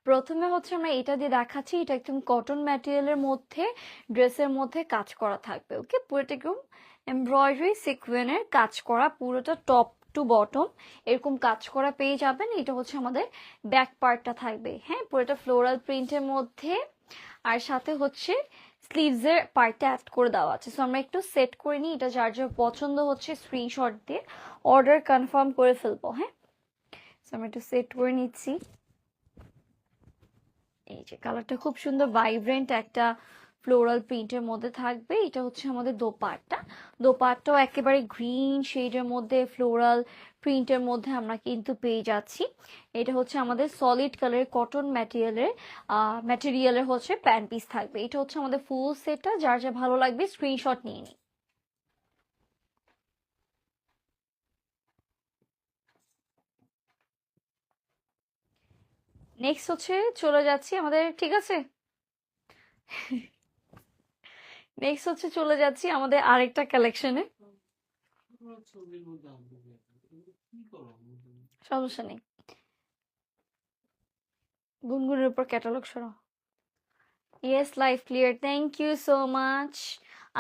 প্রথমে হচ্ছে আমরা এটা দিয়ে দেখাচ্ছি, এটা একদম কটন ম্যাটেরিয়ালের মধ্যে ড্রেসের মধ্যে কাজ করা থাকবে। ওকে, পুরোটা একদম এমব্রয়ডারি সিকোয়েনের কাজ করা, পুরোটা টপ টু বটম এরকম কাজ করা পেয়ে যাবেন। এটা হচ্ছে আমাদের ব্যাক পার্টটা থাকবে, হ্যাঁ, পুরোটা ফ্লোরাল প্রিন্টের মধ্যে, আর সাথে হচ্ছে স্লিভসের পার্টটা অ্যাড করে দেওয়া আছে। সো আমরা একটু সেট করে নিই, এটা যার যার পছন্দ হচ্ছে স্ক্রিনশট দিয়ে অর্ডার কনফার্ম করে ফেলবো। হ্যাঁ, সো আমরা একটু সেট করে নিচ্ছি। এই যে কালারটা খুব সুন্দর ভাইব্রেন্ট একটা ফ্লোরাল প্রিন্টের মধ্যে থাকবে। এটা হচ্ছে আমাদের দোপাট্টা, দোপাট্টাও একেবারে গ্রিন শেডের মধ্যে ফ্লোরাল প্রিন্টের মধ্যে আমরা কিন্তু পেয়ে যাচ্ছি। এটা হচ্ছে আমাদের সলিড কালারের কটন ম্যাটেরিয়ালের হচ্ছে প্যান্ট পিস থাকবে। এটা হচ্ছে আমাদের ফুল সেটটা, যার যা ভালো লাগবে স্ক্রিনশট নিয়ে নিই। নেক্সট হচ্ছে চলে যাচ্ছি আমাদের, ঠিক আছে, নেক্সট হচ্ছে চলে যাচ্ছি আমাদের আরেকটা কালেকশনে। সমস্যা নেই, গুনগুনের উপর ক্যাটালগ সরো। Yes, live clear, thank you so much.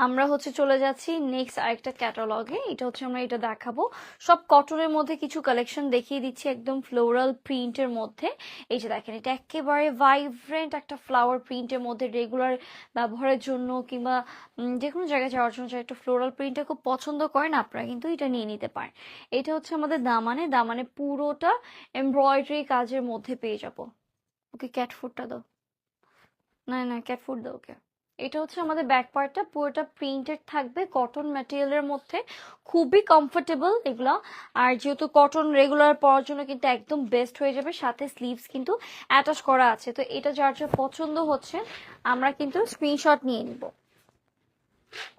আমরা হচ্ছে চলে যাচ্ছি নেক্সট আরেকটা ক্যাটালগে। এটা হচ্ছে আমরা এটা দেখাবো, সব কটনের মধ্যে কিছু কালেকশন দেখিয়ে দিচ্ছি একদম ফ্লোরাল প্রিন্টের মধ্যে। এই যে দেখেন, এটা একেবারে ভাইব্রেন্ট একটা ফ্লাওয়ার প্রিন্টের মধ্যে, রেগুলার ব্যবহারের জন্য কিংবা যে কোনো জায়গায় যাওয়ার জন্য যারা একটু ফ্লোরাল প্রিন্টটা খুব পছন্দ করেন আপনারা কিন্তু এটা নিয়ে নিতে পারেন। এটা হচ্ছে আমাদের দামানে, দামানে পুরোটা এমব্রয়ডারি কাজের মধ্যে পেয়ে যাবো। ওকে, ক্যাট ফুডটা দাও, না না ক্যাট ফুড দাও ওকে। এটা হচ্ছে আমাদের ব্যাক পার্টটা, পুরোটা প্রিন্টেড থাকবে কটন ম্যাটেরিয়ালের মধ্যে, খুবই কমফোর্টেবল এগুলা। আর যেহেতু কটন রেগুলার পরার জন্য কিন্তু একদম বেস্ট হয়ে যাবে, সাথে স্লিভস কিন্তু অ্যাটাচ করা আছে। তো এটা যার যার পছন্দ হচ্ছে আমরা কিন্তু স্ক্রিনশট নিয়ে নিব।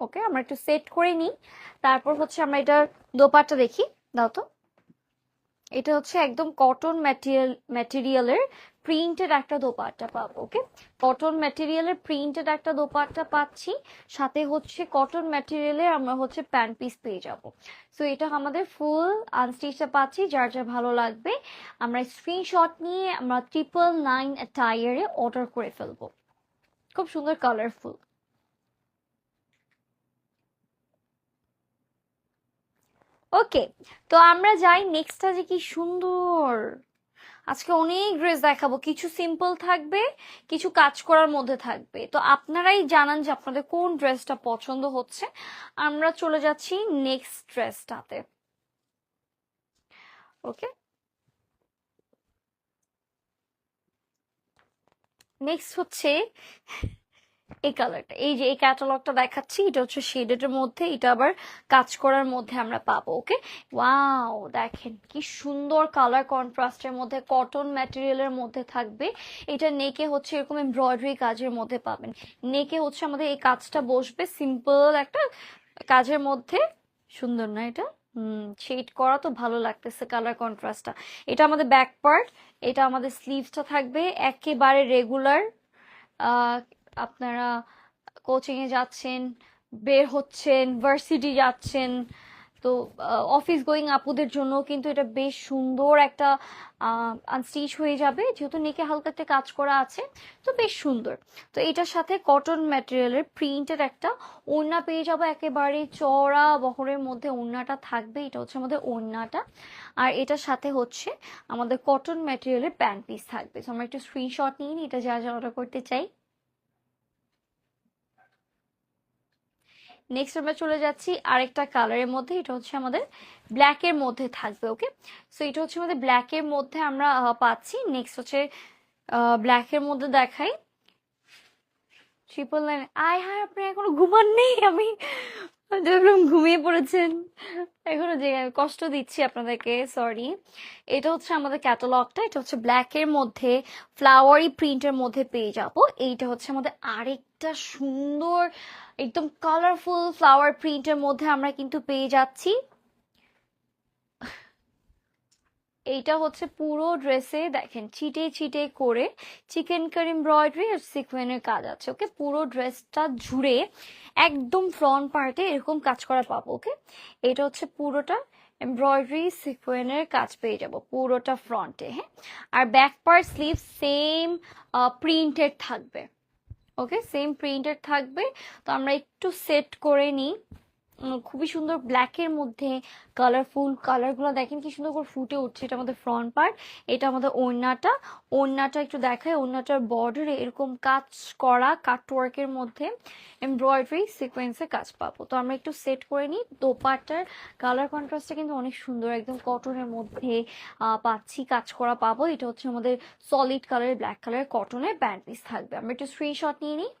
ওকে, আমরা একটু সেট করে নিই, তারপর হচ্ছে আমরা এটার দোপাট্টা দেখি, দাও তো। এটা হচ্ছে একদম কটন ম্যাটেরিয়ালের প্রিন্টেড একটা দোপাট্টা পাবো। ওকে, কটন ম্যাটেরিয়ালের প্রিন্টেড একটা দোপাট্টা পাচ্ছি, সাথে হচ্ছে কটন ম্যাটেরিয়ালের আমরা হচ্ছে প্যান্ট পিস পেয়ে যাব। সো এটা আমাদের ফুল আনস্টিচটা পাচ্ছি, যার যা ভালো লাগবে আমরা স্ক্রিনশট নিয়ে আমরা 999 টায়ারে অর্ডার করে ফেলবো। খুব সুন্দর কালারফুল। ওকে, তো আমরা যাই নেক্সটটা, যে কি সুন্দর। আজকে অনেক ড্রেস দেখাবো, কিছু সিম্পল থাকবে, কিছু কাজ করার মধ্যে থাকবে। তো আপনারাই জানান যে আপনাদের কোন ড্রেসটা পছন্দ হচ্ছে। আমরা চলে যাচ্ছি নেক্সট ড্রেসটাতে। ওকে, নেক্সট হচ্ছে এই কালারটা, এই যে এই ক্যাটালগটা দেখাচ্ছি, এটা হচ্ছে শেডের মধ্যে, এটা আবার কাজ করার মধ্যে আমরা পাবো। ওকে, ওয়াও, দেখেন কি সুন্দর কালার কন্ট্রাস্টের মধ্যে কটন ম্যাটেরিয়ালের মধ্যে থাকবে। এটা নেকে হচ্ছে এরকম এমব্রয়ডারি কাজের মধ্যে পাবেন। নেকে হচ্ছে আমাদের এই কাজটা বসবে সিম্পল একটা কাজের মধ্যে। সুন্দর না এটা? শেড করা তো ভালো লাগতেছে কালার কন্ট্রাস্টটা। এটা আমাদের ব্যাক পার্ট, এটা আমাদের স্লিভসটা থাকবে একেবারে রেগুলার। আপনারা কোচিং এ যাচ্ছেন, বের হচ্ছেন, ভার্সিটি যাচ্ছেন, তো অফিস গোয়িং আপুদের জন্য কিন্তু এটা বেশ সুন্দর একটা আনস্টিচ হয়ে যাবে, যেহেতু নেকে হালকা একটা কাজ করা আছে, তো বেশ সুন্দর। তো এটার সাথে কটন ম্যাটেরিয়ালের প্রিন্টের একটা ওড়না পেয়ে যাবো, একেবারে চড়া বহরের মধ্যে ওড়নাটা থাকবে। এটা হচ্ছে আমাদের ওড়নাটা, আর এটার সাথে হচ্ছে আমাদের কটন ম্যাটেরিয়ালের প্যান্ট পিস থাকবে। তো আমরা একটু স্ক্রিনশট নিয়ে নিই, এটা যা যা অর্ডার করতে চাই। নেক্সট আমরা চলে যাচ্ছি আরেকটা কালারের মধ্যে, এটা হচ্ছে আমাদের ব্ল্যাকের মধ্যে থাকবে। ওকে, সো এটা হচ্ছে আমাদের ব্ল্যাকের মধ্যে আমরা পাচ্ছি। নেক্সট হচ্ছে ব্ল্যাকের মধ্যে দেখাই 999। আয় হায়, আপনি এখনো ঘুমাননি? আমি দেখলাম ঘুমিয়ে পড়েছেন এখনো, যে কষ্ট দিচ্ছি আপনাদেরকে, সরি। এটা হচ্ছে আমাদের ক্যাটালগটা, এটা হচ্ছে ব্ল্যাকের মধ্যে ফ্লাওয়ারি প্রিন্টের মধ্যে পেয়ে যাব। এইটা হচ্ছে আমাদের আরেকটা সুন্দর একদম কালারফুল ফ্লাওয়ার প্রিন্টের মধ্যে আমরা কিন্তু পেয়ে যাচ্ছি। এইটা হচ্ছে পুরো ড্রেসে দেখেন ছিটে ছিটে করে চিকেন কারি এমব্রয়ডারি আর সিকোয়েনের কাজ আছে। ওকে, পুরো ড্রেসটা জুড়ে একদম ফ্রন্ট পার্টে এরকম কাজ করা পাবো। ওকে, এটা হচ্ছে পুরোটা এমব্রয়ডারি সিকোয়েনের কাজ পেয়ে যাব পুরোটা ফ্রন্টে, হ্যাঁ। আর back part sleeve same printed থাকবে, ওকে, সেম প্রিন্টেড থাকবে। তো আমরা একটু সেট করে নিই। খুবই সুন্দর ব্ল্যাকের মধ্যে কালারফুল কালারগুলো দেখেন কি সুন্দর করে ফুটে উঠছে। এটা আমাদের ফ্রন্ট পার্ট, এটা আমাদের ওড়নাটা। ওড়নাটা একটু দেখায়, ওড়নাটার বর্ডারে এরকম কাজ করা কাটওয়ার্কের মধ্যে এমব্রয়ডারি সিকোয়েন্সে কাজ পাবো। তো আমরা একটু সেট করে নিই। দোপাট্টার কালার কন্ট্রাস্টটা কিন্তু অনেক সুন্দর, একদম কটনের মধ্যে পাচ্ছি, কাজ করা পাবো। এটা হচ্ছে আমাদের সলিড কালারের ব্ল্যাক কালারের কটনের প্যান্ট পিস থাকবে। আমরা একটু স্ক্রিনশট নিয়ে নিই।